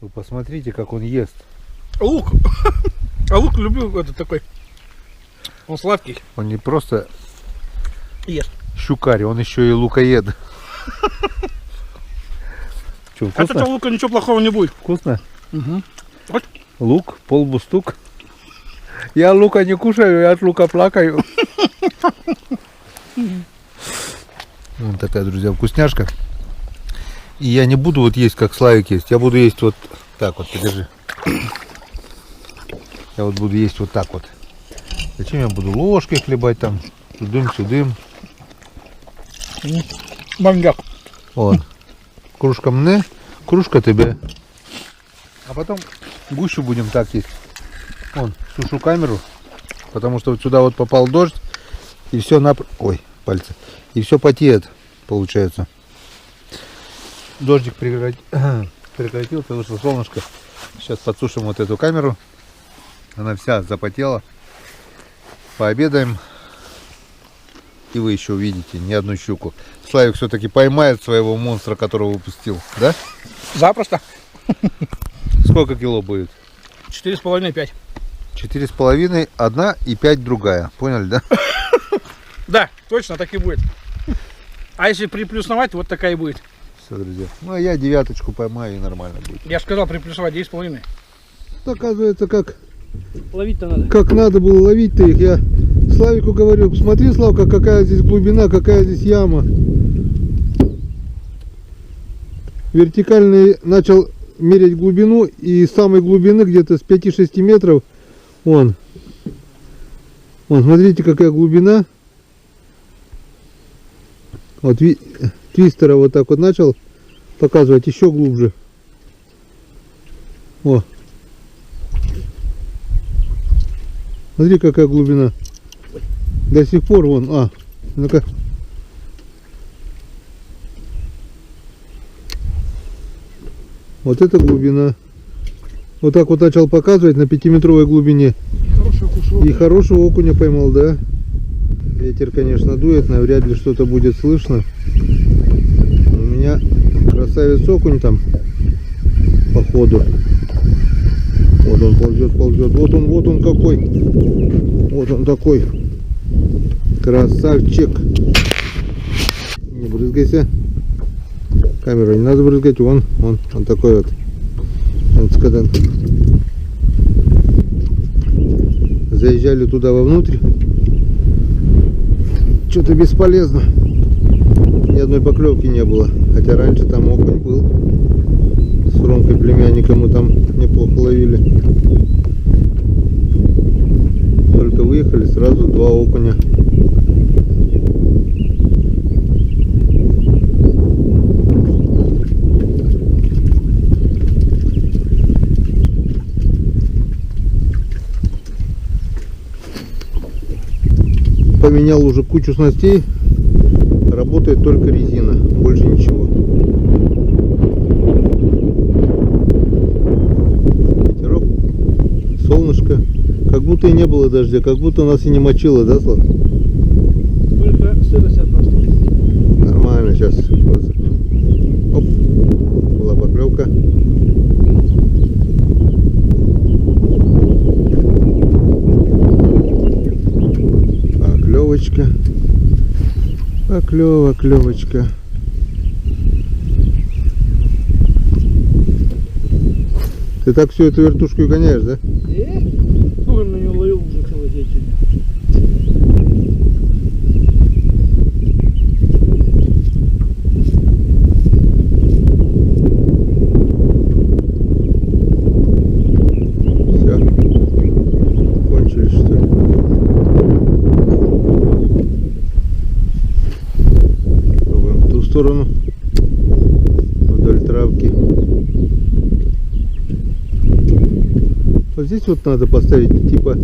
Вы посмотрите, как он ест. Лук. А лук люблю этот такой. Он сладкий. Он не просто Ест. щукарь, он еще и лукоед. Что, От этого лука ничего плохого не будет. Вкусно? Угу. Вот. Лук, полбустук. Я лука не кушаю, я от лука плакаю. Вот такая, друзья, вкусняшка. И я не буду вот есть, как Славик есть. Я буду есть вот так вот, подержи. Я вот буду есть вот так вот. Зачем я буду ложкой хлебать там? Сюдым. Маньяк. Вот. Кружка мне, кружка тебе. А потом гущу будем так есть. Вон, сушу камеру. Потому что вот сюда вот попал дождь. И все ой, пальцы. И все потеет, получается. Дождик прекратился, вышло солнышко. Сейчас подсушим вот эту камеру. Она вся запотела. Пообедаем. И вы еще увидите не одну щуку. Славик все-таки поймает своего монстра, которого выпустил. Да? Запросто. Сколько кило будет? 4,5-5. 4,5, одна и 5 другая. Поняли, да? Да, точно так и будет. А если приплюсовать, вот такая и будет. Все, друзья. Ну, а я девяточку поймаю, и нормально будет. Я же сказал приплюсовать 9,5. Оказывается, как Ловить-то надо. Как надо было ловить-то их. Я Славику говорю, смотри, Славка, какая здесь глубина, какая здесь яма. Вертикальный начал мерять глубину, и с самой глубины, где-то с 5-6 метров, вон, смотрите, какая глубина. Вот твистера вот так вот начал показывать еще глубже. О. Смотри, какая глубина. До сих пор вон. Ну-ка. Вот эта глубина. Вот так вот начал показывать на 5-метровой глубине. И хорошего окуня поймал, да. Ветер, конечно, дует, навряд ли что-то будет слышно. У меня красавец окунь там по ходу. Вот он ползет. Вот он какой. Вот он такой. Красавчик. Не брызгайся. Камеру не надо брызгать. Он такой вот. Заезжали туда вовнутрь. Что-то бесполезно. Ни одной поклевки не было. Хотя раньше там окунь был. С Ромкой племянником мы там неплохо ловили. Только выехали, сразу 2 окуня. Поменял уже кучу снастей. Работает только резина, больше ничего. Ветерок, солнышко. Как будто и не было дождя, как будто нас и не мочило, да, Слав? Только сырость от нас. Нормально, сейчас. Оп, была поклевка. Поклевочка. Ты так всю эту вертушку и гоняешь, да? Сколько на нее ловил уже целый день сегодня. Все. Кончились, что ли? Пробуем в ту сторону. Вдоль травки. Вот здесь вот надо поставить типа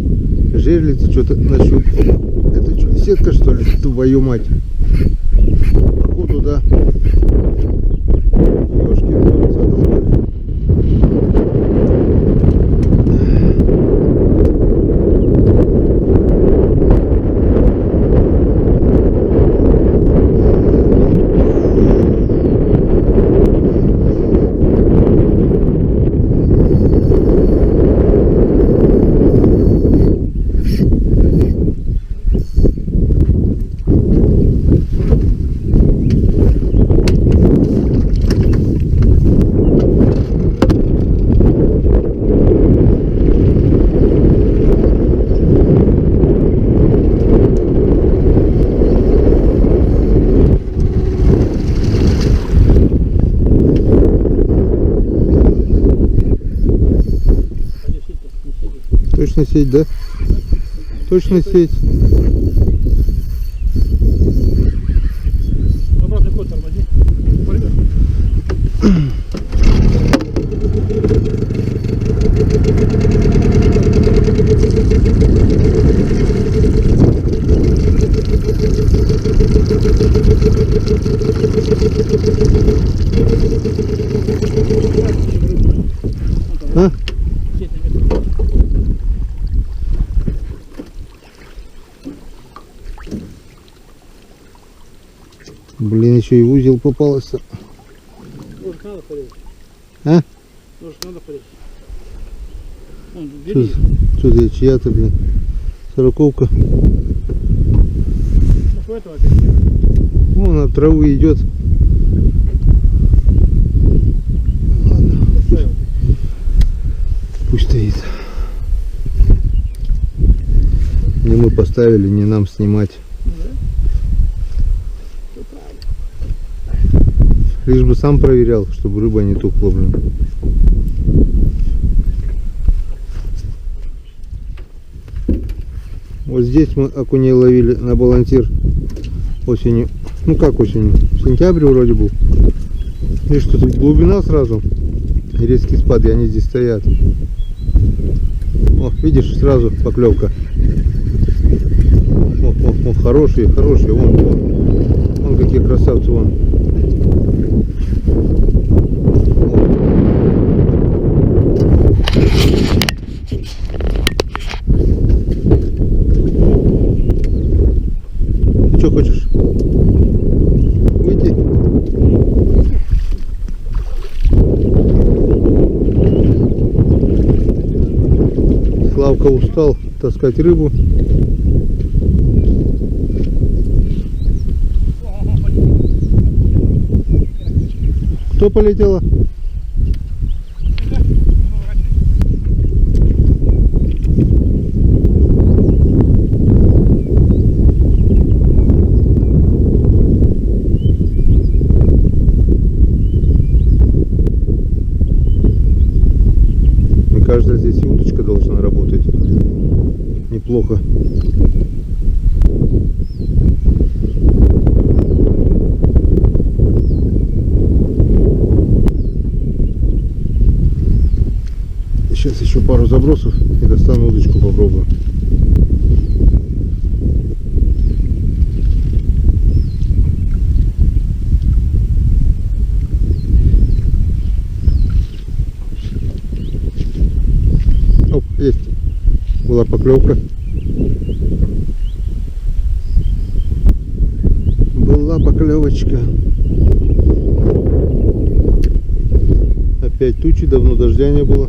жерлицы, что-то нащупать. Это что, сетка, что ли? Твою мать. Походу, да. Ёшкин, задолбали. Точно сеть, да? Точно сеть. Обратный ход тормози. Пойдет. А? Блин, еще и в узел попался. Ножик надо порезать. А? Ножик надо порезать. Вон, бери. Что за чья-то, блин? Сороковка. Ну, у этого опять нет. Вон от травы идет. Ладно, Поставил. пусть стоит. Не мы поставили, не нам снимать. Ну, да? Всё правильно. Лишь бы сам проверял, чтобы рыба не тухла, блин. Вот здесь мы окуней ловили на балансир осенью. Ну как осенью? Сентябрь вроде был. Видишь, что тут глубина сразу. И резкий спад, и они здесь стоят. О, видишь, сразу поклевка. О, хорошие, хорошие. Вон какие красавцы, вон. Ты что хочешь? Выйти? Славка устал таскать рыбу. Кто полетела? Мне кажется, здесь и удочка должна работать неплохо. Сейчас еще пару забросов и достану удочку, попробую. Оп, есть. Была поклевка. Была поклевочка. Опять тучи, давно дождя не было.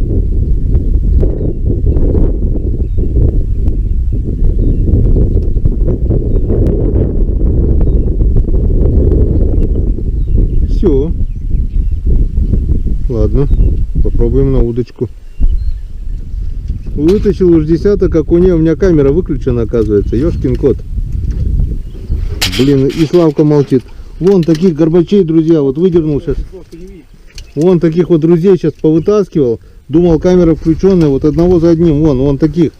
Все. Ладно, попробуем на удочку. Вытащил уж десяток окуней. У меня камера выключена, оказывается. Ёшкин кот. Блин, и Славка молчит. Вон таких горбачей, друзья, вот выдернул сейчас. Вон таких вот друзей сейчас повытаскивал. Думал, камера включенная, вот одного за одним. Вон таких.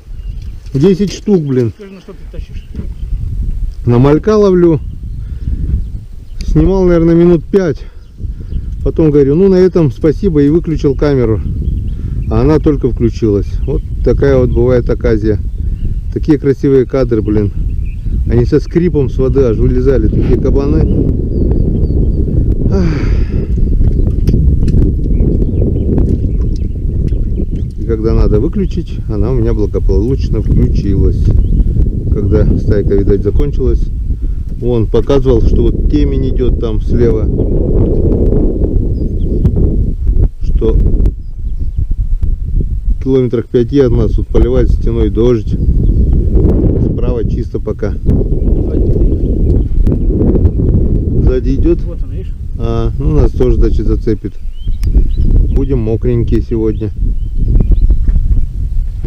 10 штук, блин. Скажи, на что ты тащишь? На малька ловлю. Снимал, наверное, минут 5. Потом говорю, ну на этом спасибо, и выключил камеру. А она только включилась. Вот такая вот бывает оказия. Такие красивые кадры, блин. Они со скрипом с воды аж вылезали. Такие кабаны. Ах. И когда надо выключить, она у меня благополучно включилась. Когда стайка, видать, закончилась. Вон показывал, что вот темень идет там слева. Что километрах 5 от нас тут поливает стеной дождь. Справа чисто пока. Сзади идет. Вот он, видишь? Ну нас тоже, значит, зацепит. Будем мокренькие сегодня.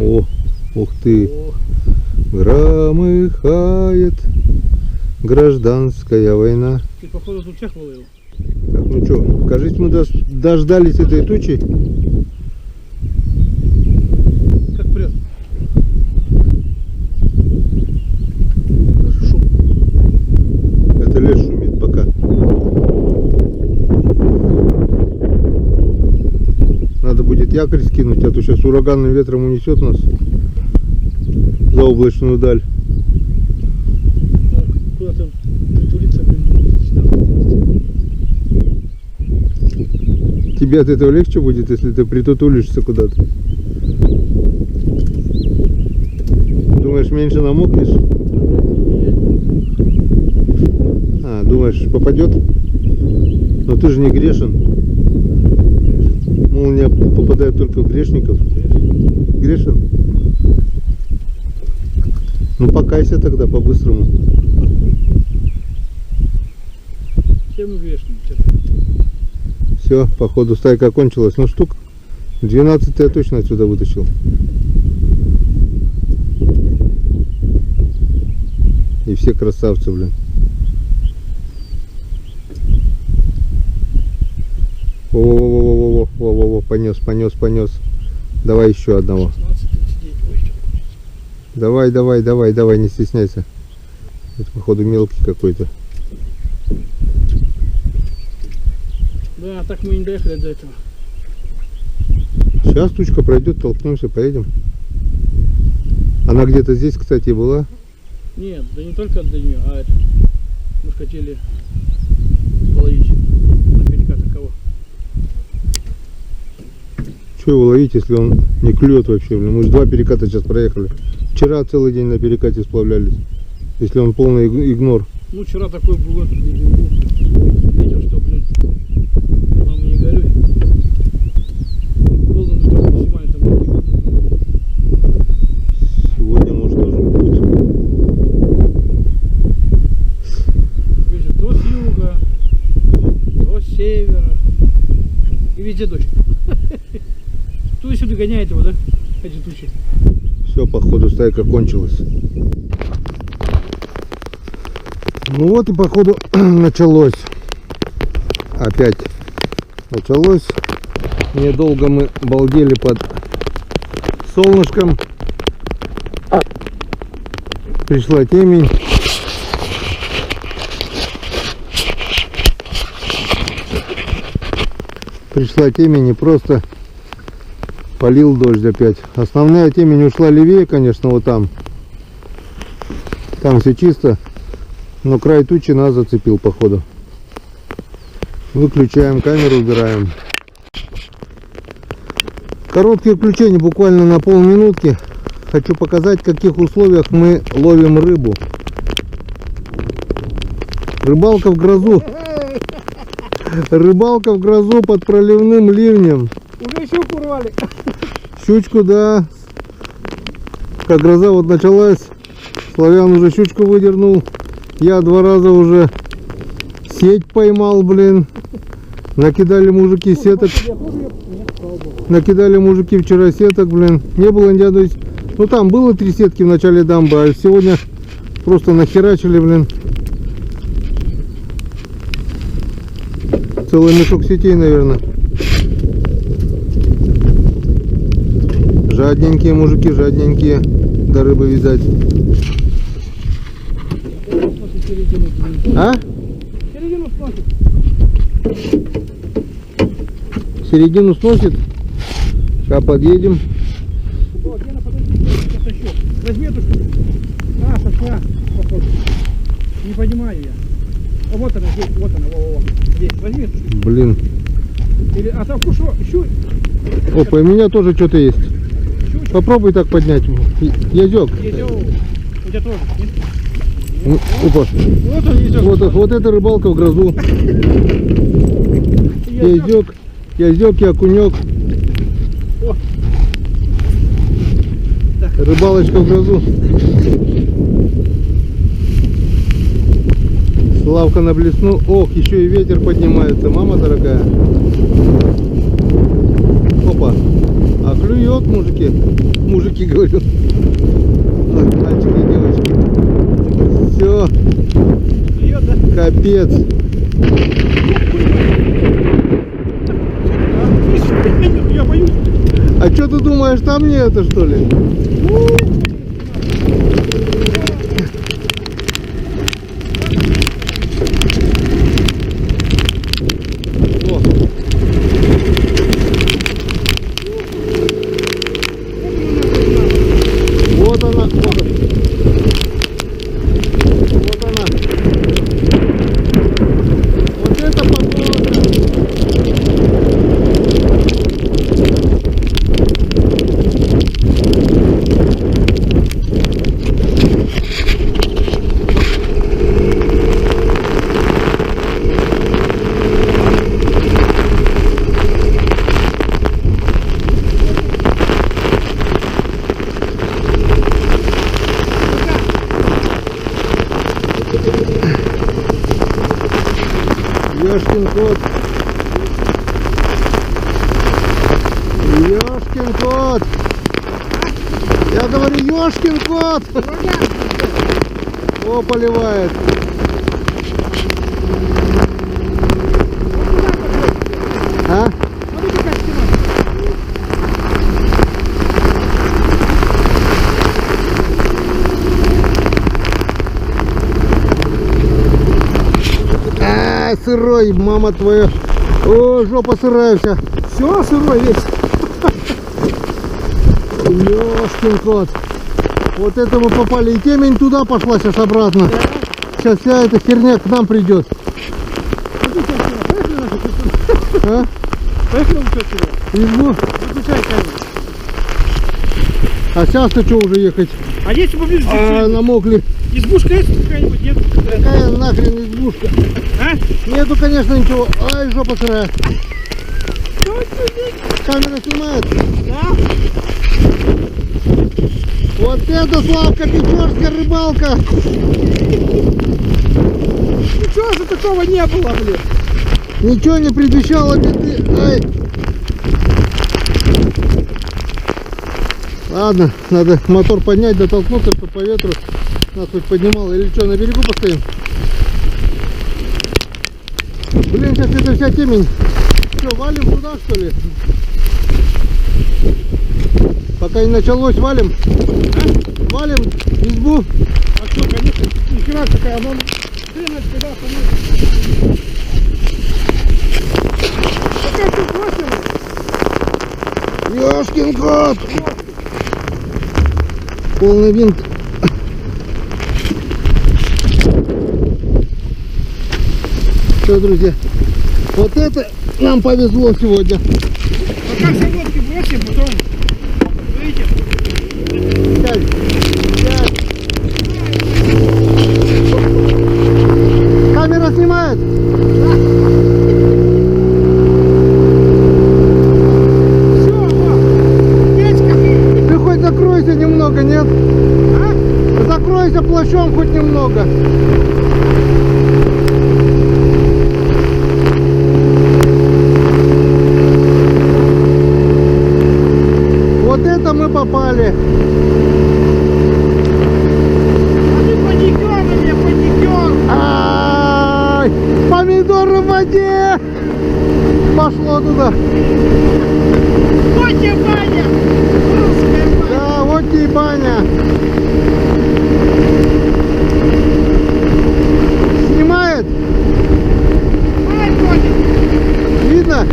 О, ух ты. О, Громыхает гражданская война. ты, походу, тут всех ловил. Так, ну что, кажется, мы дождались этой тучи. Как прет. якорь скинуть, а то сейчас ураганным ветром унесет нас за облачную даль. Куда-то притулиться, блин. Тебе от этого легче будет, если ты притутулишься куда-то. Думаешь, меньше намокнешь? А, думаешь, попадет? Но ты же не грешен. Молния попадает только в грешников. Грешен? Ну покайся тогда по-быстрому. Все мы грешные, что-то. Все, походу стайка кончилась. Ну штук 12 я точно отсюда вытащил. И все красавцы, блин. Во-во-во-во-во-во-во-во, понес. Давай еще одного. 16:39. Давай, не стесняйся. Это походу мелкий какой-то. Да, так мы не доехали до этого. Сейчас тучка пройдет, толкнемся, поедем. Она где-то здесь, кстати, была. Нет, да не только до нее, а это. Мы же хотели половить на берега такого. Что его ловить, если он не клюет вообще, блин? Мы же 2 переката сейчас проехали. Вчера целый день на перекате сплавлялись. Если он полный игнор. Ну, вчера такой был этот, ветер, что, блин, мама, не горюй. Волны мы только снимали, там не было. Сегодня может тоже будет. Ветер то с юга, то с севера. И везде дождь. Туда-сюда гоняет его, да? Эти тучи. Все, походу стайка кончилась. Ну вот и походу началось. Опять началось. Недолго мы балдели под солнышком. Пришла темень. Пришла темень и просто полил дождь опять. Основная темень ушла левее, конечно, вот там. Там все чисто. Но край тучи нас зацепил, походу. Выключаем камеру, убираем. Короткие включения, буквально на полминутки. Хочу показать, в каких условиях мы ловим рыбу. Рыбалка в грозу. Рыбалка в грозу под проливным ливнем. Уже щуку урвали. Щучку, да. Как гроза вот началась, Славян уже щучку выдернул. Я 2 раза уже сеть поймал, блин. Накидали мужики сеток. Накидали мужики вчера сеток, блин. Не было ни одной. Ну там было 3 сетки в начале дамбы, а сегодня просто нахерачили, блин. Целый мешок сетей, наверное. Жадненькие мужики, жадненькие. До рыбы, видать. А? Середину сносит. Середину сносит. Сейчас подъедем. О, Гена, подожди, я тащу. Возьми эту штуку. А, сошла, походу. Не понимаю я. А вот она здесь, вот она, во-во-во. Здесь, возьми эту штуку. Блин. Или, а там кушу, Опа, и у меня тоже что-то есть. Попробуй так поднять. Язёк. Езёк. У тебя тоже, нет? Ну, опа. Вот он езёк. Вот это рыбалка в грозу. Язёк и окунёк. О. Рыбалочка в грозу. Славка на блесну. Ох, еще и ветер поднимается, мама дорогая. Опа. А клюет, мужики. Мужики, говорю. Мальчики и девочки. Все. Клюет, да? Капец. Я боюсь. А что ты думаешь, там не это, что ли? она. Вот она. Вот это погода. Ёшкин кот. Ёшкин кот. Я говорю, ёшкин кот. О, поливает. А? Сырой, мама твоя. О, жопа сырая вся. Все, сырой весь. Ёшкин кот. Вот это мы попали. И темень туда пошла, сейчас обратно. Сейчас вся эта херня к нам придет. А? Поехали он сюда. Избу? Выключай камеру. А сейчас-то что уже ехать? А если бы видишь, Намокли. избушка есть какая-нибудь? Нет? Какая нахрен избушка? А? Нету, конечно, ничего. Ай, жопа сырая. Камера снимает. Да? Вот это, Славка, печорская рыбалка. Ничего же такого не было, блин. Ничего не предвещало беды. Ай. Ладно, надо мотор поднять, дотолкнуться, чтобы по ветру нас хоть поднимало. Или что, на берегу постоим? Блин, сейчас это вся темень. Что, валим туда, что ли? Пока не началось, валим. А? Валим избу. А что, конечно, ни хера такая, но хренать когда поможет. Какая ты бросила? Ёшкин кот! Полный винт. Все, друзья, вот это нам повезло сегодня. Пока все лодки бросим, потом выйдем. Сядь, сядь. Камера снимает? Все, вот, печка. Ты хоть закройся немного, нет? А? Закройся плащом хоть немного. Вот это мы попали. А ты поднесём меня, поднесём. Ай, помидоры в воде. Пошло туда. Вот тебе баня. Русская баня. Да, вот тебе и баня. Снимает? Ай, котик. Видно? А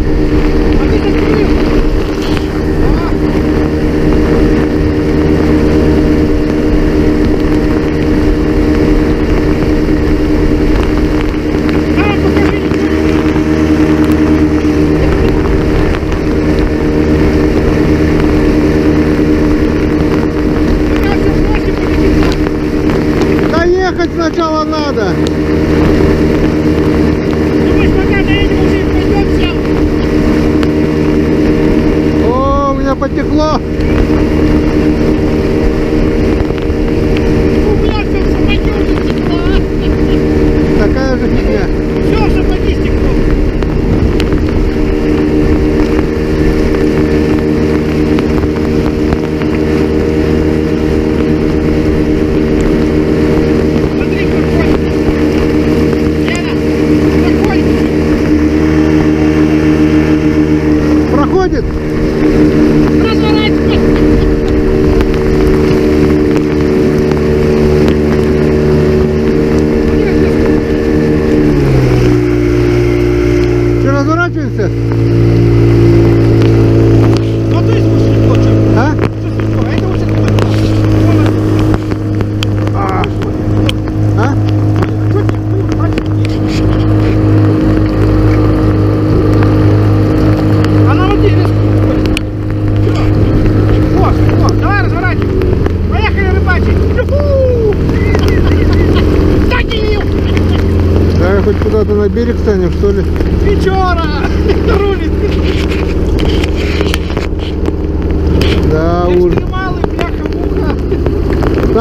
ты закрыл. Доехать сначала надо. Думаешь, пока доедем, уже пойдем О, у меня потекло. У меня все в сапоге стекло. Такая же фигня. Все в сапоге стекло. Смотри, проходит. Лена, проходит. Проходит? Разворачивайся.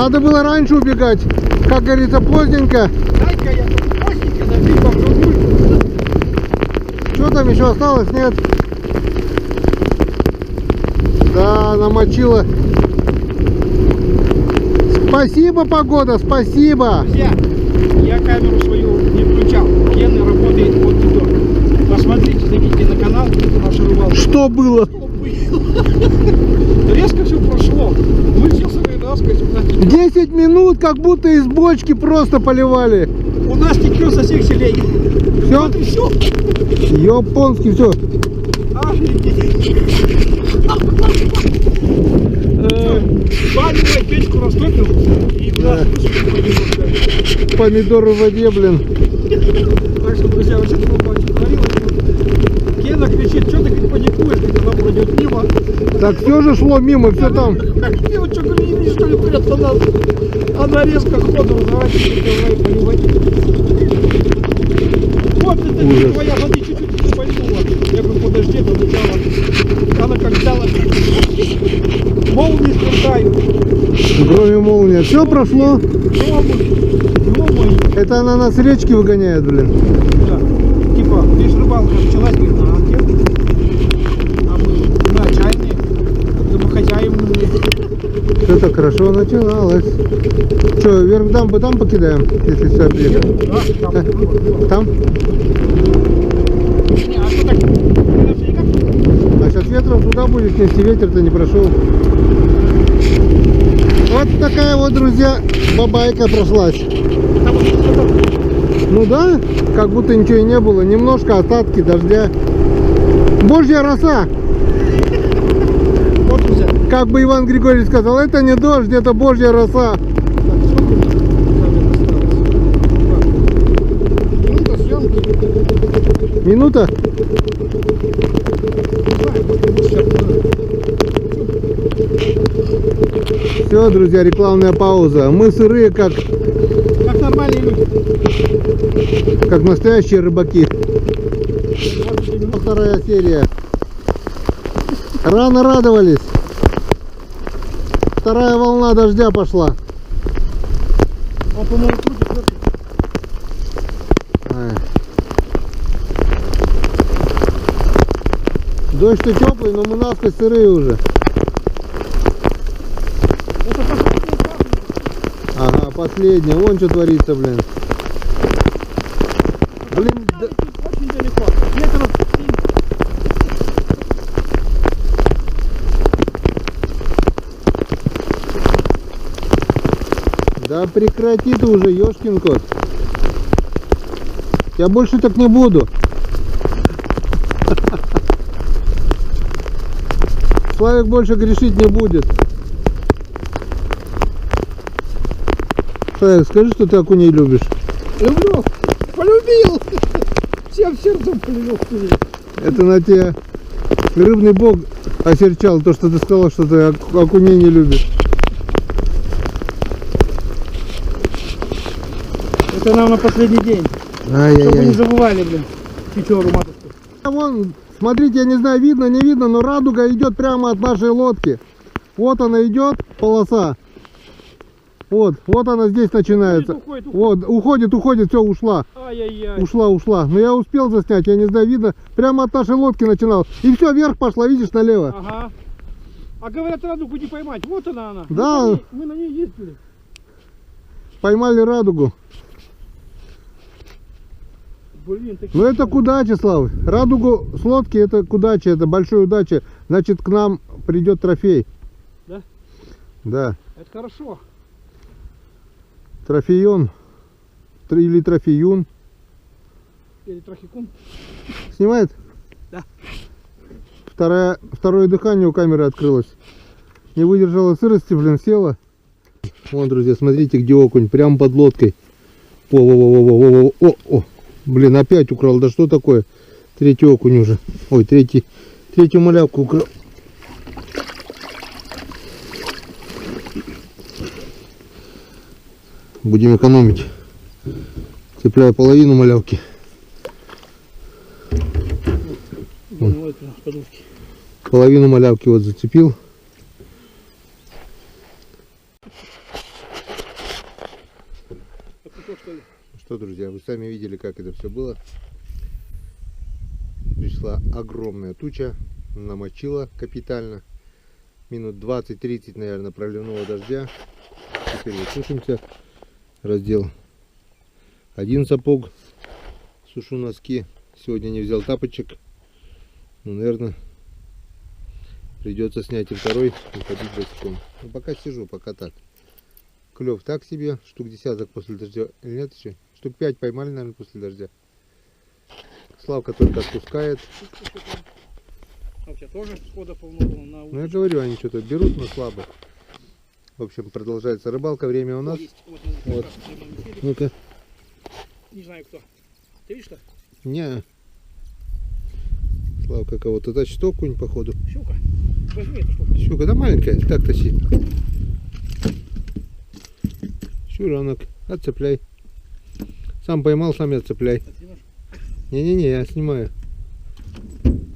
Надо было раньше убегать. Как говорится, поздненько. Дай-ка я постненько набью по кругу. Что там еще осталось? Нет. Да, намочила. Спасибо, погода, спасибо. Друзья, я камеру свою не включал. Гены работает вот туда. Посмотрите, зайдите на канал, наша рыбалка. Что было? Что было? Резко все прошло. Вылетелся резко. 10 минут, как будто из бочки просто поливали. У нас текет со всех селей. Все? Вот и все. Японский, все. Баню мой печку растопил и в нас Помидоры в воде, блин. Так что, друзья, вообще говорила, Гена кричит, что ты паникуешь, когда она пройдет мимо. Так все же шло мимо, все там. Мимо, что, не видишь, что ли, прется нас. Она резко ходу разворачивается, давай поливать. Вот это Ужас. твоя воды чуть-чуть не пальнула. Я говорю, подожди, до начала. Она как взяла. Молнии сверкают. Кроме молнии. Все прошло. Ё-моё. Это она нас с речки выгоняет, блин. Да. Типа, видишь, рыбалка началась, говорит, на ранке. А мы отчаянные, домохозяйные. Все так хорошо начиналось. Что, вверх дамбы там покидаем, если все приехать? Да, там. Там? Не, а что так? А сейчас ветром туда будет нести, ветер-то не прошел. Вот такая вот, друзья, бабайка прошлась. Ну да, как будто ничего и не было. Немножко остатки дождя. Божья роса. Вот, друзья. Как бы Иван Григорьевич сказал, это не дождь, это Божья роса. Так, сколько у нас камер осталось? Минута съемки. Минута? Все, друзья, рекламная пауза. Мы сырые, как нормальные люди. Как настоящие рыбаки. Вторая серия. Рано радовались. Вторая волна дождя пошла. Он, по-моему, крутит. Дождь-то теплый, но мы насквозь сырые уже. Это последний этап. Ага, последняя. Вон что творится, блин. Блин, да... Очень далеко. Метров 7. Да прекрати ты уже, ёшкин кот. Я больше так не буду. Славик больше грешить не будет. Славик, скажи, что ты окуней любишь. Люблю. Полюбил. Всем сердцем полюбил. Это на тебя рыбный бог осерчал, то, что ты сказал, что ты окуней не любишь. Это нам на последний день. Чтобы не Ай-яй-яй. забывали, блин, печору матушку. Вон, смотрите, я не знаю, видно, не видно, но радуга идет прямо от нашей лодки. Вот она идет, полоса. Вот она здесь начинается. Уходит. Вот, уходит, все, ушла. Ай-яй-яй. Ушла. Но я успел заснять, я не знаю, видно, прямо от нашей лодки начинал. И все, вверх пошла, видишь, налево. Ага. А говорят, радугу не поймать. Вот она. Да. Мы на ней ездили. Поймали радугу. Блин, такие. Но это к удаче, Слава. Радугу с лодки это к удаче, это большая удача. Значит, к нам придет трофей. Да? Да. Это хорошо. Трофеон. Или трофеюн. Или трахикум. Снимает? Да. Второе дыхание у камеры открылось. Не выдержала сырости, блин, села. Вон, друзья, смотрите, где окунь. Прямо под лодкой. О. Блин, опять украл. Да что такое? Третий окунь уже. Ой, третью малявку украл. Будем экономить. Цепляю половину малявки. Половину малявки вот зацепил. Что, друзья, вы сами видели, как это все было. Пришла огромная туча, намочила капитально. Минут 20-30, наверное, проливного дождя. Теперь вот сушимся. Раздел один сапог. Сушу носки. Сегодня не взял тапочек. Ну, наверное, придется снять и второй и ходить босиком. Ну, пока сижу, пока так. Клев так себе. Штук десяток после дождя. Или нет еще? Штук 5 поймали, наверное, после дождя. Славка только отпускает. А у тебя тоже схода полно было на Ну, я говорю, они что-то берут, но слабо. В общем, продолжается рыбалка. Время у нас. Вот. Ну-ка. Не знаю кто. Ты видишь что? Не. Славка кого-то тащит, окунь, походу. Щука. Возьми эту штуку. Щука, да маленькая, так тащи. Щуранок, отцепляй. Сам поймал, сам и отцепляй. Не-не-не, я снимаю.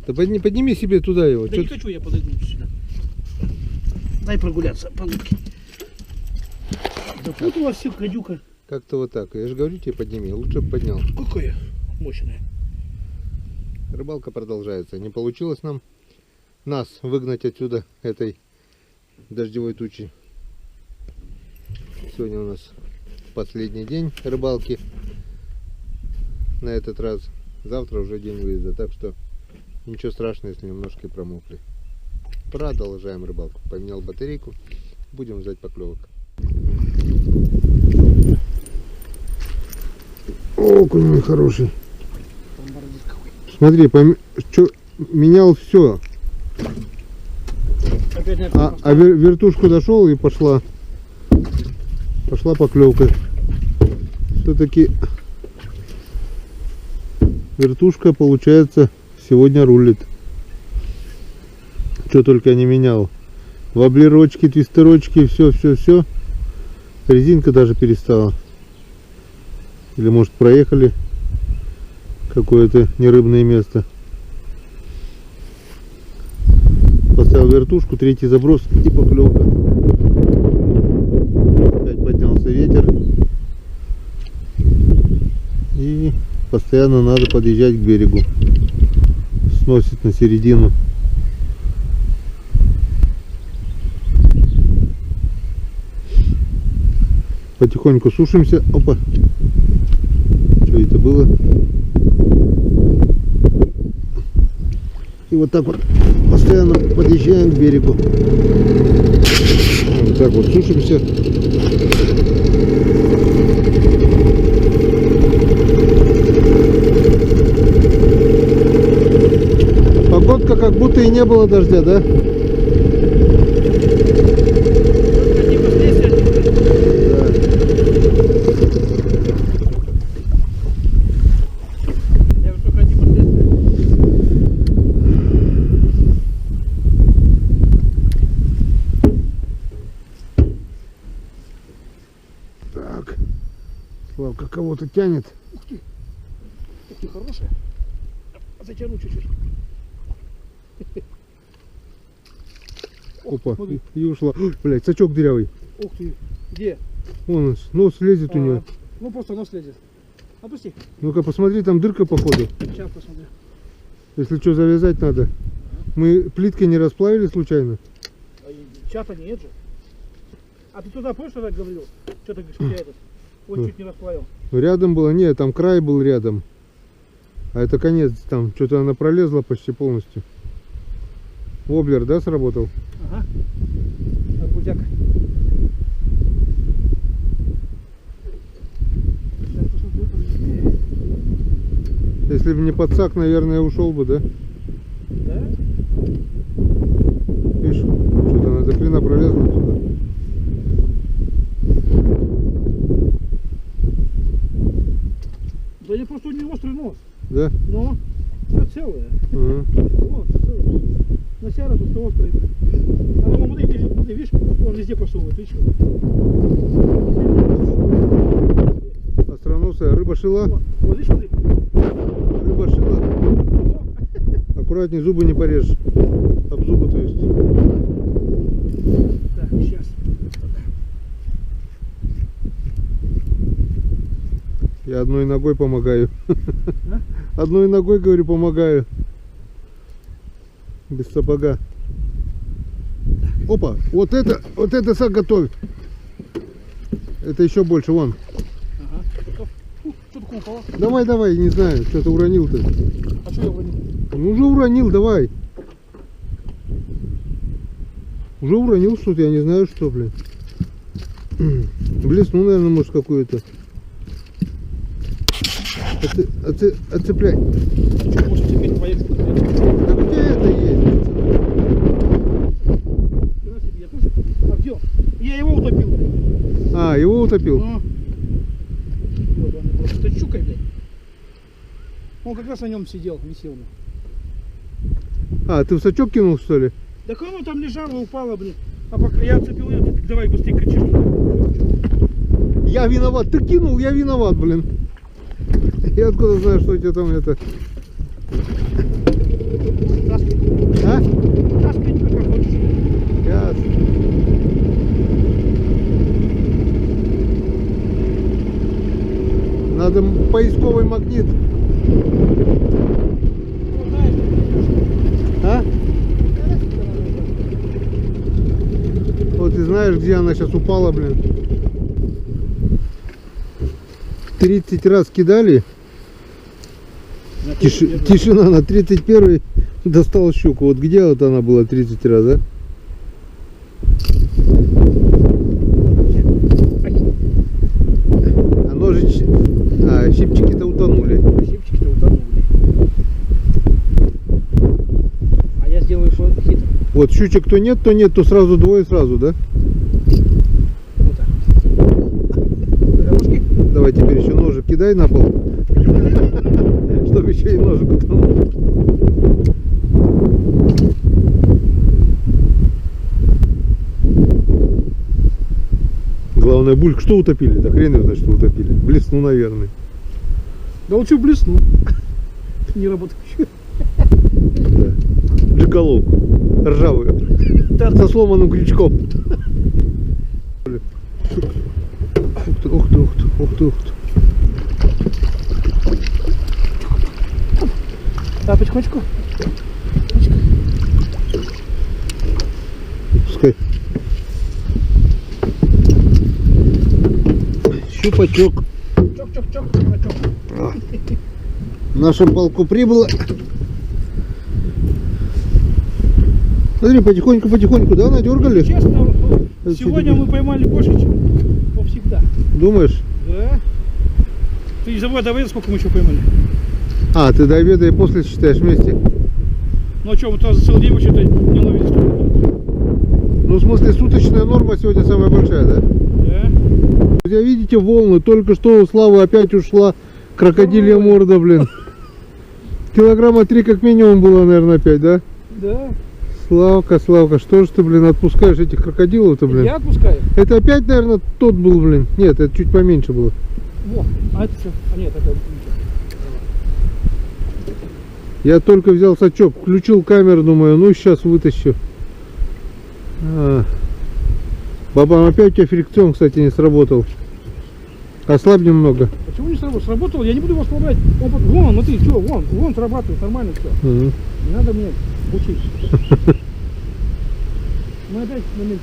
Да подними себе туда его. Да не хочу я подойду сюда. Дай прогуляться по лодке. Запуталась все, гадюка. Как-то вот так. Я же говорю тебе, подними. Лучше бы поднял. Какая мощная. Рыбалка продолжается. Не получилось нас выгнать отсюда, этой дождевой тучи. Сегодня у нас последний день рыбалки. На этот раз. Завтра уже день выезда. Так что ничего страшного, если немножко и промокли. Продолжаем рыбалку. Поменял батарейку. Будем ждать поклевок. Окунь мой хороший. Смотри, менял все. А вертушку дошел и пошла поклевка. Все-таки вертушка, получается, сегодня рулит. Что только не менял. Воблерочки, твистерочки, все. Резинка даже перестала. Или может проехали какое-то нерыбное место. Поставил вертушку, третий заброс и поклевка. Опять поднялся ветер. И постоянно надо подъезжать к берегу. Сносит на середину. Потихоньку сушимся. Опа. Что это было? И вот так вот постоянно подъезжаем к берегу. Вот так вот сушимся. Погодка как будто и не было дождя, да? Так, Славка кого-то тянет. Ух ты, хорошая. Затяну чуть-чуть. Опа, и ушла. Блять, сачок дырявый. Ух ты, где? Вон нос лезет у него. Ну просто нос лезет. Опусти. Ну-ка посмотри, там дырка походу. Сейчас посмотрю. Если что, завязать надо. Мы плиткой не расплавили случайно? Чата нет же. А ты туда помнишь, что так говорил? Что ты говоришь, у тебя этот? Вот чуть не расплавил. Рядом было, нет, там край был рядом. А это конец, там что-то она пролезла почти полностью. Воблер, да, сработал? Ага. Арбузяк. Если бы не подсак, наверное, ушел бы, да? Да? Видишь, что-то она до хрена пролезла туда. Да не просто у нее острый нос. Да? Но все целое. Ага. Вот, целое. Носяра тут все острый. Она вон, смотри, видишь, он везде просовывает, видишь? Остроносая рыба шила. Вот, видишь, смотри. Рыба шила. Аккуратней, зубы не порежешь. Об зубы, то есть. Так, сейчас. Я одной ногой помогаю. А? Одной ногой, говорю, помогаю. Без сапога. Опа, вот это сак готовь. Это еще больше, вон. Ага. Готов. Что такое упало? Давай, не знаю, что ты уронил ты. А что я уронил? Ну уже уронил, давай. Уже уронил что-то, я не знаю что, блин. Блеснул, наверное, может, какую-то. Отцепляй. Что, может теперь поехать? Так у тебя это есть. Я тоже. А где? Я его утопил. А, его утопил? Ну. Вот он просто щукой, блядь. Он как раз на нем сидел, висел. А, ты в сачок кинул, что ли? Да оно там лежало, упало, блин. А пока я отцепил ее, ты давай быстрее кричишь. Я виноват, ты кинул, я виноват, блин. Я откуда знаю, что у тебя там это... Таскай. А? Таскай тебя как хочешь. Ясно. Надо поисковый магнит. Ну, знаешь, А? Вот ты знаешь, где она сейчас упала, блин. 30 раз кидали. Тишина на 31-й достал щуку. Вот где вот она была 30 раз, да? А ножички... А, щипчики-то утонули. Щипчики-то утонули. А я сделаю что хитро. Вот щучек то нет, то сразу двое сразу, да? Вот так. Дорожки. Давай теперь еще ножик кидай на пол. Чтобы еще и ножик утонул. Главное, бульк, что утопили? Да хрен его знает, что утопили. Блесну, наверное. Да лучше блесну. Не работающую. Да. Джеколовку. Ржавую. Да, Со сломанным крючком. Ух ты. Да, потихонечку. Пускай. Щупачок. Чок. В нашем полку прибыло. Смотри, потихоньку, да, надергали? Честно, Это сегодня тебе? мы поймали больше, чем всегда. Думаешь? Да. Ты забыл, давай, сколько мы еще поймали? А, ты до обеда и после считаешь вместе? Ну а что, мы тоже целый день что-то не ловили столько. Ну, в смысле, суточная норма сегодня самая большая, да? Да. Друзья, видите волны? Только что у Славы опять ушла крокодилья морда, блин. Килограмма 3 как минимум было, наверное, опять, да? Да. Славка, что ж ты, блин, отпускаешь этих крокодилов-то, блин? Я отпускаю. Это опять, наверное, тот был, блин. Нет, это чуть поменьше было. Во, а это что? А нет, это ничего. Я только взял сачок, включил камеру, думаю, ну сейчас вытащу. Бабам, опять у тебя фрикцион, кстати, не сработал. Ослабь немного. Почему не сработал? Сработал, я не буду его ослаблять. Вон, смотри, что, вон срабатывает, нормально все. Угу. Не надо мне учить. Мы опять момент.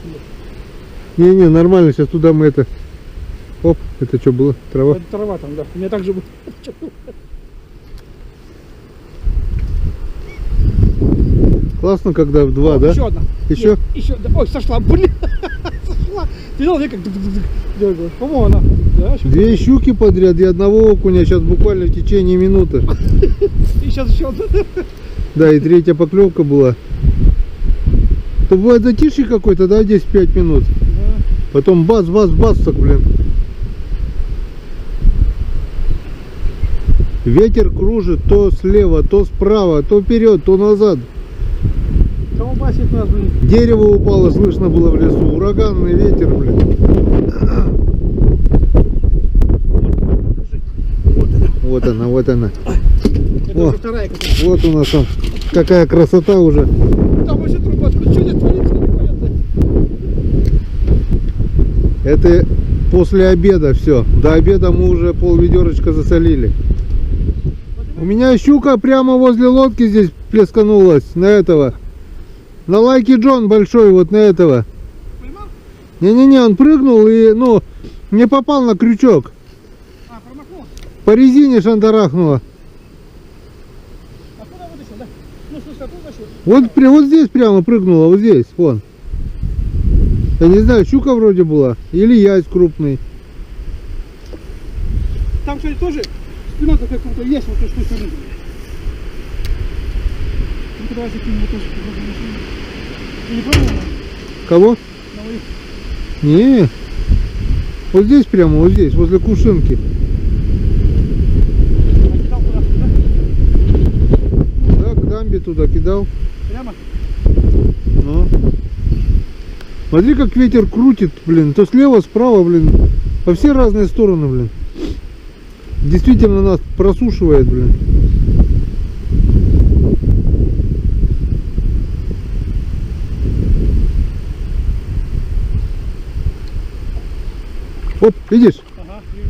Не, нормально, сейчас туда мы это... Оп, это что было? Трава? Это трава там, да. У меня так же было. Классно, когда в два, да? Еще одна. Еще? Нет, еще. Да. Ой, сошла, блин. Сошла. Ты видел, я как дергаю. По-моему, она. Да, Две щуки подряд и одного окуня сейчас буквально в течение минуты. И сейчас еще одна. Да, и третья поклевка была. То бывает затишье какой-то, да, 10-5 минут. Да. Потом бац, так, блин. Ветер кружит то слева, то справа, то вперед, то назад. Колбасит нас, блин. Дерево упало, слышно было в лесу. Ураганный ветер, блин. Вот она. Это О, уже вторая какая-то. вот у нас там какая красота уже. Там вообще трубочка. Что здесь творится, непонятно. Это после обеда все. До обеда мы уже пол-ведерочка засолили. У меня щука прямо возле лодки здесь плесканулась. На этого. На Лайки Джон большой, вот на этого. Поймал? Не-не-не, он прыгнул и, ну, не попал на крючок. А, промахнул. По резине шандарахнуло. А куда вытащил, да? Ну, слушай, а тут вытащил? Вот здесь прямо прыгнула, вот здесь, вон. Я не знаю, щука вроде была. Или ясь крупный. Там, кстати, тоже спина такая круто есть, вот с той стороны. Ну-ка, давай закинем вот тоже. Ты не пробовал? Кого? На моих. Не. Вот здесь прямо, вот здесь, возле кувшинки. А кидал куда? Да? Ну да, к дамбе туда кидал. Прямо? Ну. Смотри, как ветер крутит, блин. То слева, справа, блин. Во все разные стороны, блин. Действительно нас просушивает, блин. Оп, видишь? Ага, вижу.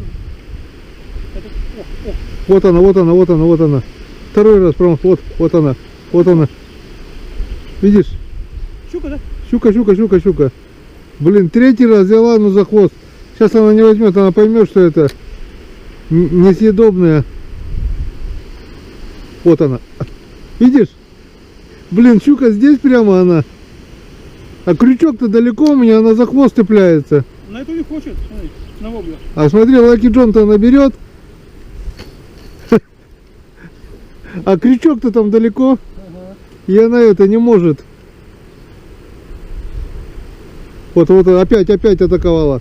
Это... О, о. Вот она, вот она, вот она, вот она. Второй раз промах. Вот она, вот она. Видишь? Щука, да? Щука, щука, щука, щука. Блин, третий раз взяла, ну за хвост. Сейчас она не возьмет, она поймет, что это несъедобная. Вот она. Видишь? Блин, щука здесь прямо она. А крючок-то далеко у меня, она за хвост цепляется. На эту не хочет, смотри, на воблю. А смотри, Лаки Джон-то она берет. А крючок-то там далеко. Ага. И она это не может. Вот опять атаковала.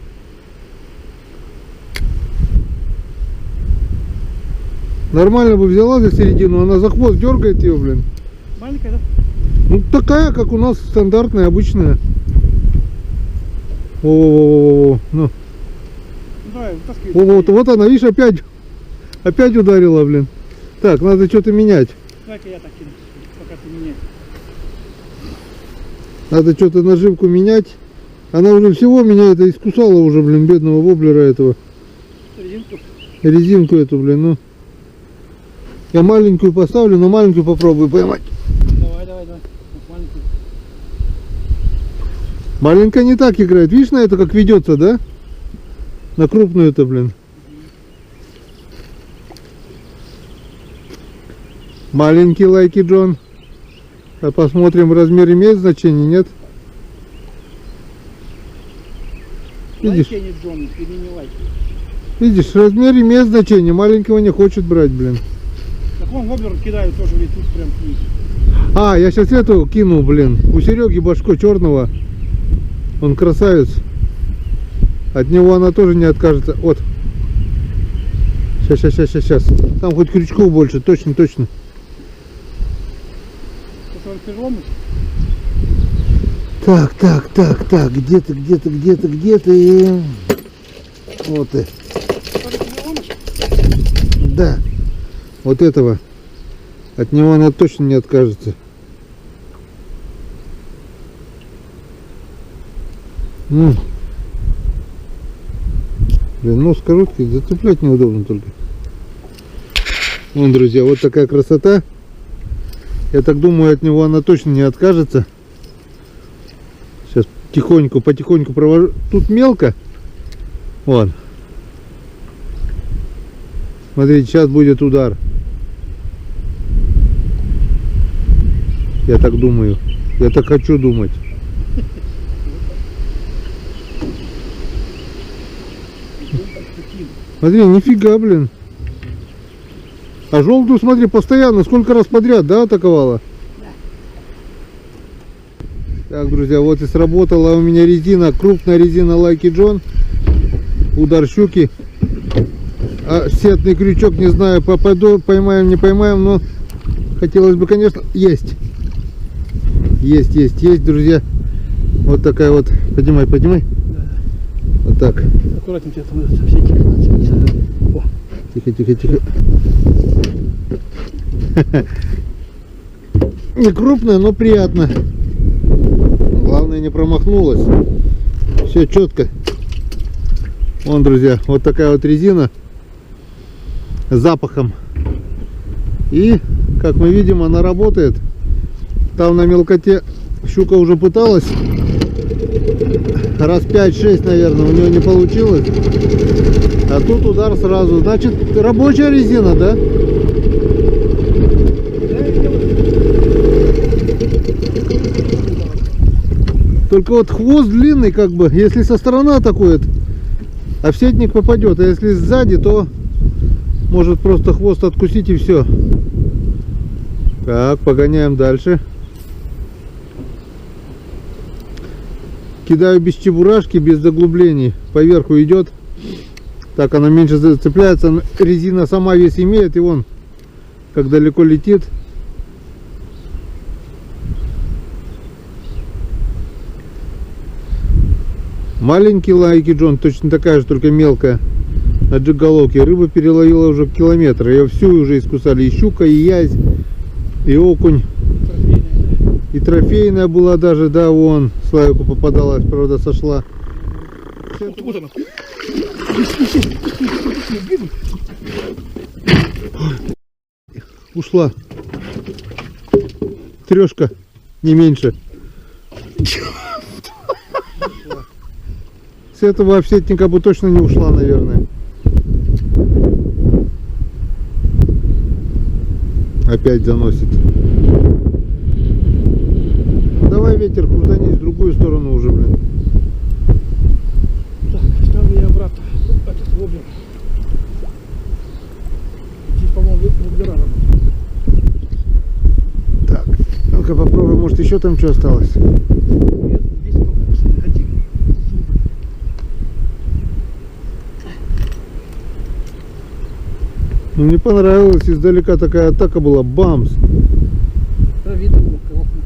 Нормально бы взяла за середину, она за хвост дергает ее, блин. Маленькая, да? Ну такая, как у нас стандартная, обычная. О, ну. Ну, давай, вытаскивай. Вот она, видишь, опять ударила, блин. Так, надо что-то менять. Давай-ка я так кину, пока ты меняешь. Надо что-то наживку менять. Она уже всего меня это искусала уже, блин, бедного воблера этого. Резинку. Резинку эту, блин, ну. Я маленькую поставлю, но маленькую попробую поймать. Давай. Вот маленькую. Маленькая не так играет. Видишь, на это как ведется, да? На крупную это, блин. Маленький Лайки Джон. А посмотрим, размер имеет значение, нет? Видишь? Лайки, а не Джон, или не лайки. Видишь, размер имеет значение. Маленького не хочет брать, блин. Так вон воблер кидаю тоже, ведь тут прям к ней. А, я сейчас эту кину, блин. У Сереги башко черного. Он красавец. От него она тоже не откажется. Вот. Сейчас. Там хоть крючков больше, точно. Это переломы? Так. Где ты? И... Вот ты. Да. Вот этого. От него она точно не откажется. Ну. Блин, нос короткий, зацеплять неудобно только. Вон, друзья, вот такая красота. Я так думаю, от него она точно не откажется. Сейчас потихоньку провожу. Тут мелко. Вон. Смотрите, сейчас будет удар. Я так думаю. Я так хочу думать. Смотри, нифига, блин. А желтую, смотри, постоянно, сколько раз подряд, да, атаковала? Так, друзья, вот и сработала у меня резина, крупная резина Лайки Джон. Удар щуки. А сетный крючок, не знаю, поймаем, не поймаем, но хотелось бы, конечно, есть. Есть, друзья. Вот такая вот. Поднимай. Да. Вот так. Аккуратненько, там все Тихо. Не крупная, но приятно. Главное, не промахнулась. Все четко. Вон, друзья, вот такая вот резина с запахом. И, как мы видим, она работает. Там на мелкоте щука уже пыталась. Раз 5-6, наверное, у нее не получилось. А тут удар сразу. Значит, рабочая резина, да? Только вот хвост длинный, как бы, если со стороны атакует, а в сетник попадет. А если сзади, то может просто хвост откусить и все. Так, погоняем дальше. Кидаю без чебурашки, без заглублений. Поверху идет. Так, она меньше зацепляется. Резина сама вес имеет. И вон, как далеко летит. Маленький лайки Джон, точно такая же, только мелкая. На джиголовке. Рыба переловила уже километр. Ее всю уже искусали. И щука, и язь, и окунь. И трофейная была даже, да, вон. Славику попадалась, правда, сошла. Вот она. Ушла. Трешка, не меньше. С этого овсетника бы точно не ушла, наверное. Опять заносит. Давай, ветер, крутанись в другую сторону уже, блин. Так, ставлю я обратно. Этот воблер. Здесь, по-моему, воблера работают. Так, ну-ка попробуй, может еще там что осталось. Нет, здесь покушали. Один. Ну, мне понравилось, издалека такая атака была, бамс. Да, видно было, колокольня.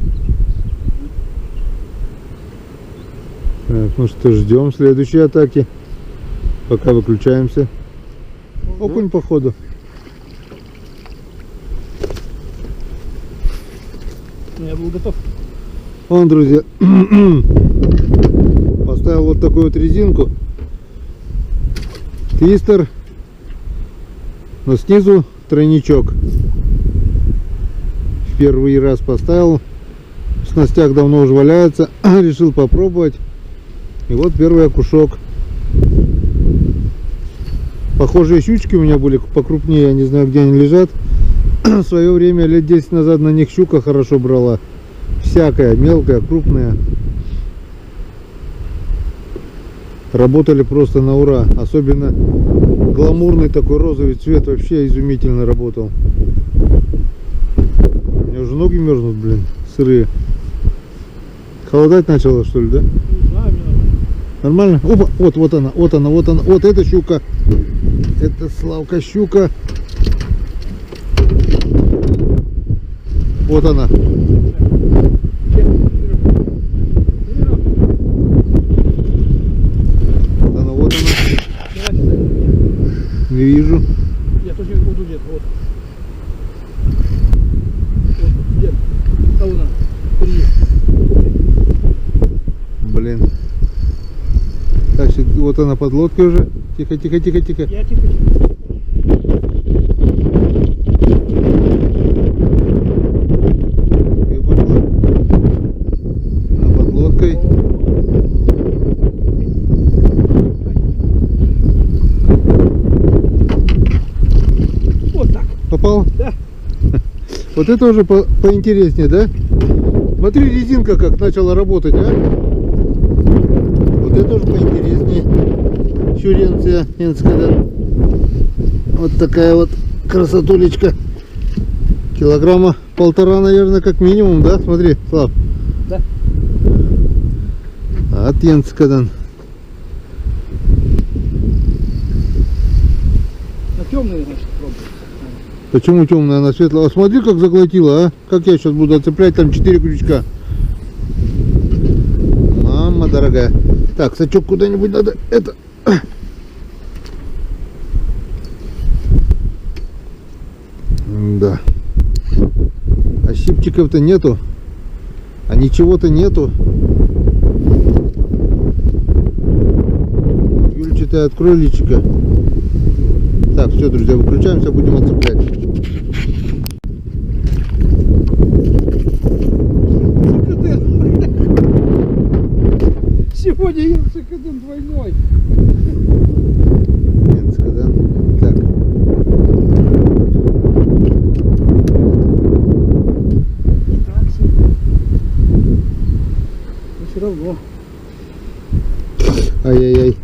Так, ну что, ждем следующей атаки. Пока выключаемся. Окунь, походу. Я был готов. Вон, друзья, поставил вот такую вот резинку. Твистер. Но снизу тройничок. В первый раз поставил. В снастях давно уже валяется. Решил попробовать. И вот первый окушок. Похожие щучки у меня были покрупнее. Я не знаю, где они лежат. В свое время, лет 10 назад, на них щука хорошо брала. Всякая, мелкая, крупная. Работали просто на ура. Особенно гламурный такой розовый цвет вообще изумительно работал. У меня уже ноги мерзнут, блин, сырые. Холодать начало, что ли, да? Не знаю, мне Нормально? Опа, вот она, вот она, вот она. Вот эта щука. Это Славка щука. Вот она. Вот она, вот она. Не вижу. Я тоже буду где-то. Вот. Вот, где? А вон она. Впереди. Блин. Так, вот она под лодкой уже. Тихо, тихо, тихо, тихо. Я тихо. И пошла. А под лодкой. Вот так. Попал? Да. Вот это уже поинтереснее, да? Смотри, резинка как начала работать, а? Вот это уже поинтереснее. Щуренция инская. Вот такая вот красотулечка. Килограмма 1,5, наверное, как минимум, да? Смотри, Слав. Да. От Енскадан. На темный, значит, пробуем. Почему темная, она светлая? А смотри, как заглотила, а? Как я сейчас буду отцеплять, там 4 крючка. Мама дорогая. Так, сачок куда-нибудь надо. Это... Да. А щипчиков-то нету. А ничего-то нету. Юльчатая Ты открой личико. Так, все, друзья, выключаемся, будем отцеплять. Сегодня я цикаден двойной. Так. Но все равно. Ай-яй-яй.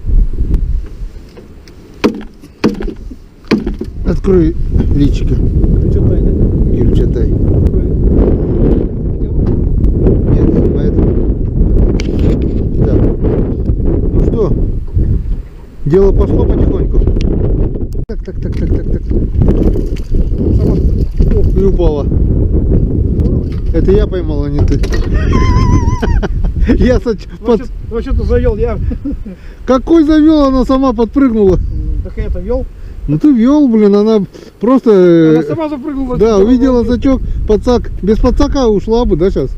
Открой личико. Что тайна? Юль, читай. Нет, снимает. Так. Ну что, дело пошло потихоньку. Так. Сама Ох, и упала. Это я поймал, а не ты. Я вообще-то завел я. Какой завел, она сама подпрыгнула. Так я это вел. Ну ты вел, блин, она просто... Она сама запрыгнула. Да, увидела сачок, подсак. Без подсака ушла бы, да, сейчас?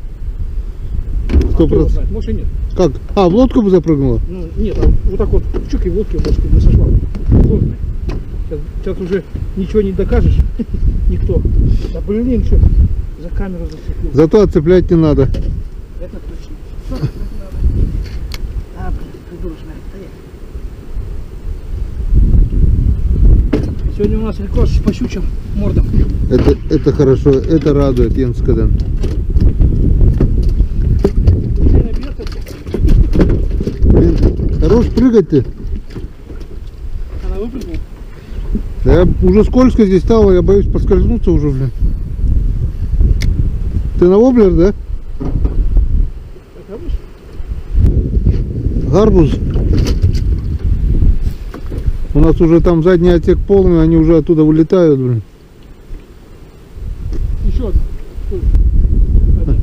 100%. Может и нет. Как? А, в лодку бы запрыгнула? Ну, нет, а вот так вот чук и в лодке, может, не сошла. Сложно. Сейчас уже ничего не докажешь. Никто. Да блин, что за камеру зацепил. Зато отцеплять не надо. Это точно. Что отцеплять надо? А, блин, придурочная. Сегодня у нас рекорд по щучьим мордам. Это хорошо, это радует, Йенс Каден. Блин, хорош прыгать ты. Она выпрыгнула. Да я уже скользко здесь стало, я боюсь поскользнуться уже, блин. Ты на воблер, да? Гарбуз. У нас уже там задний отсек полный, они уже оттуда вылетают, блин. Еще одна. Один.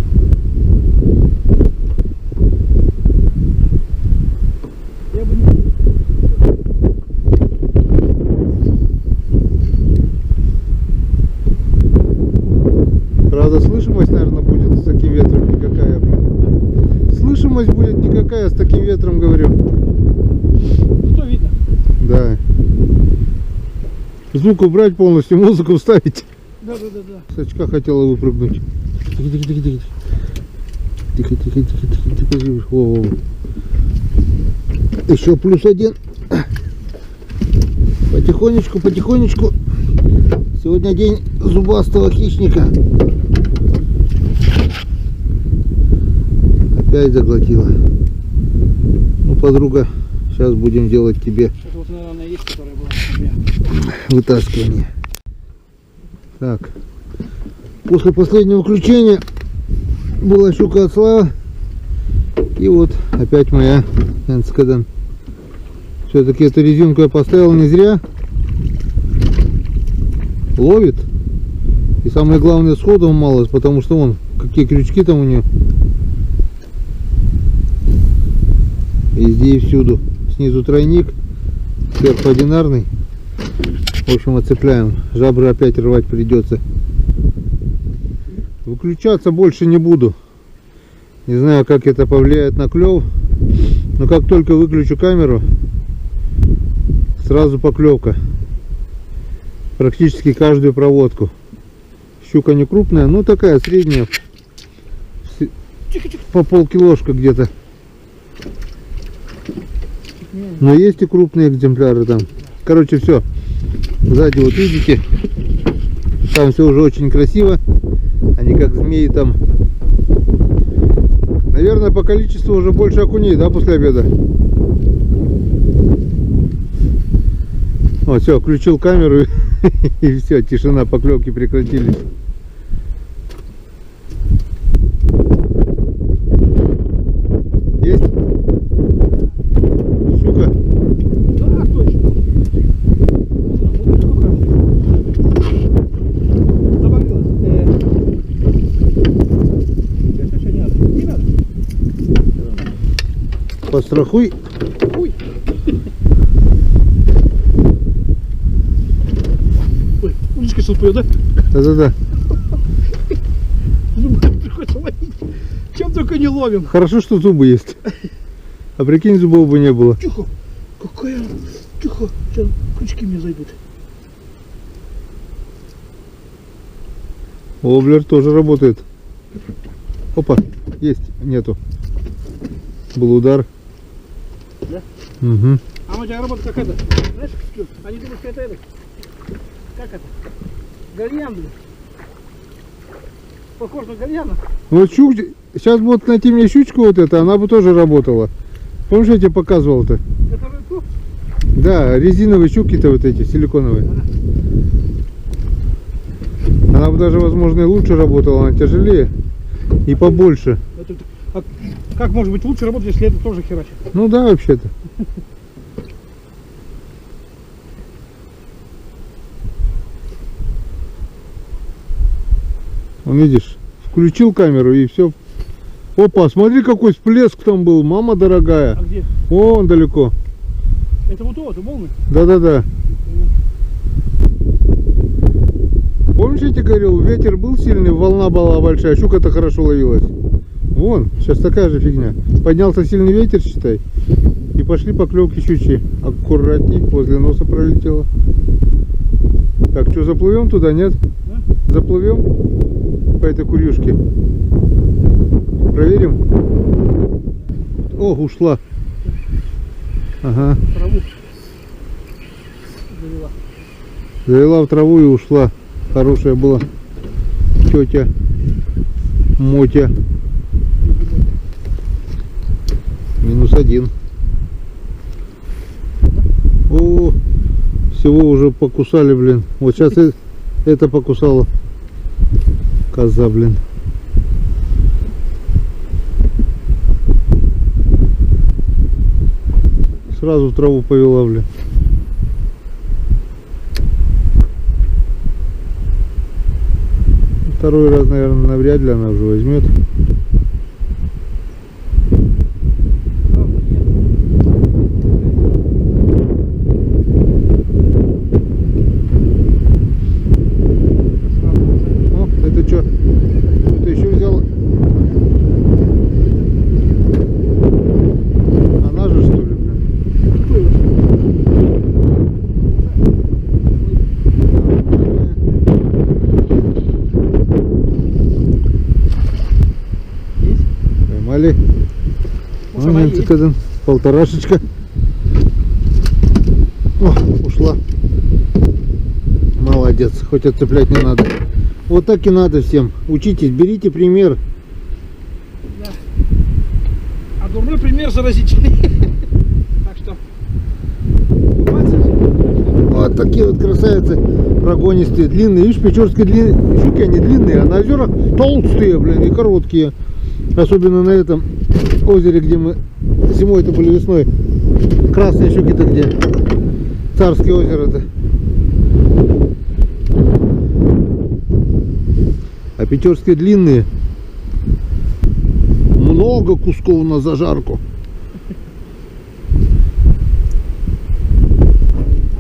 Я бы не... Правда, слышимость, наверное, будет с таким ветром никакая, блин. Слышимость будет никакая с таким ветром, говорю. Что видно? Да. Звук убрать полностью, музыку вставить. Да. С очка хотела выпрыгнуть. Тихо. Во. Еще +1. Потихонечку. Сегодня день зубастого хищника. Опять заглотила. Ну, подруга, сейчас будем делать тебе Это вот, наверное, есть, которая была у меня. вытаскивание. Так. После последнего включения была щука от Слава. И вот опять моя Энскаден. Все-таки эту резинку я поставил не зря. Ловит. И самое главное, сходов мало, потому что вон какие крючки там у нее. Везде и всюду. Снизу тройник, сверху одинарный. В общем, отцепляем. Жабры опять рвать придется. Выключаться больше не буду. Не знаю, как это повлияет на клев. Но как только выключу камеру, сразу поклевка. Практически каждую проводку. Щука не крупная, но такая средняя. По полкилошка где-то. Но есть и крупные экземпляры там. Короче, все. Сзади вот видите, там все уже очень красиво. Они как змеи там. Наверное, по количеству уже больше окуней, да, после обеда? Вот, все, включил камеру и все, тишина, поклевки прекратились. Есть? Щука? Да, точно. Забавилась. Не надо. Пострахуй. Ой. Ой, удочка супер, да? Да-да-да. Зубы приходится ловить. Чем только не ловим. Хорошо, что зубы есть. А прикинь, зубов бы не было. Тихо. Какая? Тихо, сейчас крючки мне зайдут. Воблер тоже работает. Опа, есть, нету. Был удар. Да? Угу. А у тебя работа как это? Знаешь, что? Они думают, что это. Как это? Гальян, блин. Похож на гальяна. Вот сейчас вот найти мне щучку вот эту, она бы тоже работала. Помнишь, я тебе показывал-то? Который тут? Да, резиновые щуки-то вот эти, силиконовые. Она бы даже, возможно, и лучше работала, она тяжелее и побольше. А как может быть лучше работать, если это тоже херачит? Ну да, вообще-то. Вон, видишь, включил камеру и все. Опа, смотри, какой всплеск там был, мама дорогая. А где? Вон далеко. Это вот это волны? Да-да-да. Помнишь, я тебе говорил, ветер был сильный, волна была большая, щука-то хорошо ловилась. Вон, сейчас такая же фигня. Поднялся сильный ветер, считай. И пошли поклевки щучьи. Аккуратней, возле носа пролетело. Так, что, заплывем туда, нет? Да? Заплывем по этой курюшке. Проверим. О, ушла. Ага. Траву завела. Завела в траву и ушла. Хорошая была тетя Мотя. -1. О, всего уже покусали, блин. Вот сейчас это покусала. Коза, блин. Сразу в траву повела, блин. Второй раз, наверное, навряд ли она уже возьмет. О, это что? Что-то еще взял? Она же, что ли, блин? Кто его? Есть? Поймали. Может, она Момент, есть? один, полторашечка. О, ушла. Молодец, хоть отцеплять не надо. Вот так и надо всем. Учитесь, берите пример. Да. А дурной пример заразительный. Так что купаться все. Вот такие вот красавицы прогонистые, длинные. Видишь, печорские длинные щуки, они длинные, а на озерах толстые, блин, и короткие. Особенно на этом озере, где мы зимой-то были, весной. Красные щуки-то где? Царское озеро-то. А печорские длинные. Много кусков на зажарку.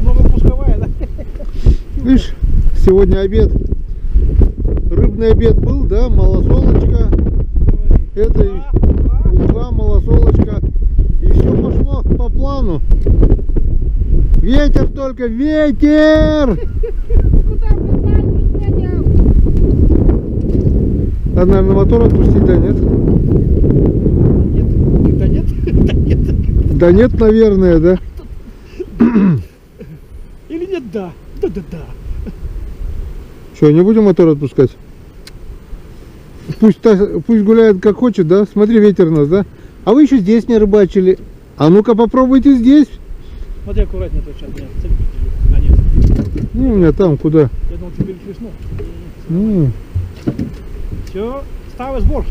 Многокусковая, да? Видишь, сегодня обед. Рыбный обед был, да, малосолочка. Это и уха, малосолочка. И все пошло по плану. Ветер только, ветер! А, наверное, мотор отпустить, да нет? Нет, да нет, да нет. Да нет, наверное, да? Или нет, да. Да. Что, не будем мотор отпускать? Пусть гуляет как хочет, да? Смотри, ветер у нас, да? А вы еще здесь не рыбачили. А ну-ка попробуйте здесь. Смотри аккуратнее, то сейчас. Нет, цель. А, нет. Ну, у меня там, куда? Я думал, ты перехлестнул. Ну, Все, ставь сбор.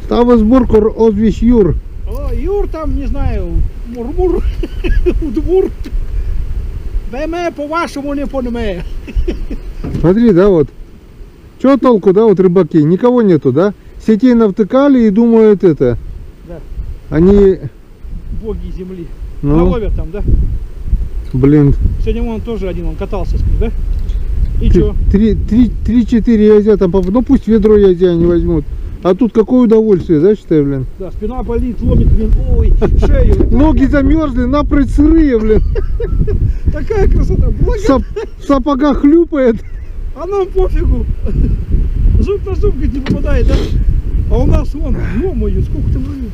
ставя сборку озвіщ Юр. О, Юр там, не знаю, мурмур, удмур. Беме по-вашему не понимаю. Смотри, да, вот. Что толку, да, вот рыбаки? Никого нету, да? Сетей навтыкали и думают это. Да. Они, Боги земли. ну, Наловят там, да? блин, Сегодня он тоже один, он катался, скажи, да? И что? 3-4 язя там, ну пусть ведро язя не возьмут. А тут какое удовольствие, да, считай, блин? Да, спина болит, ломит, блин, ой, шею. Ноги замерзли, напрочь сырые, блин. Такая красота. Благо, В сапогах хлюпает. а нам пофигу. Зуб на зуб, говорит, не попадает, да? А у нас вон, ё-моё, сколько там рыбы.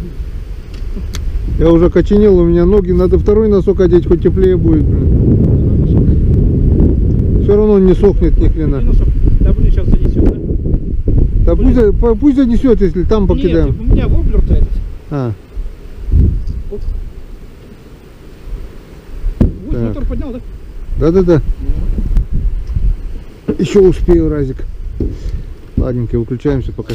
Я уже коченел, у меня ноги, надо второй носок одеть, хоть теплее будет, блин. Все равно не сохнет ни хрена. Да, блин, сейчас занесет, да? Да пусть занесет, если там покидаем. Нет, у меня воблер-то этот. А, Вот. Вот Так. мотор поднял, да? да-да-да. Еще успею, Разик. Ладненько, выключаемся пока.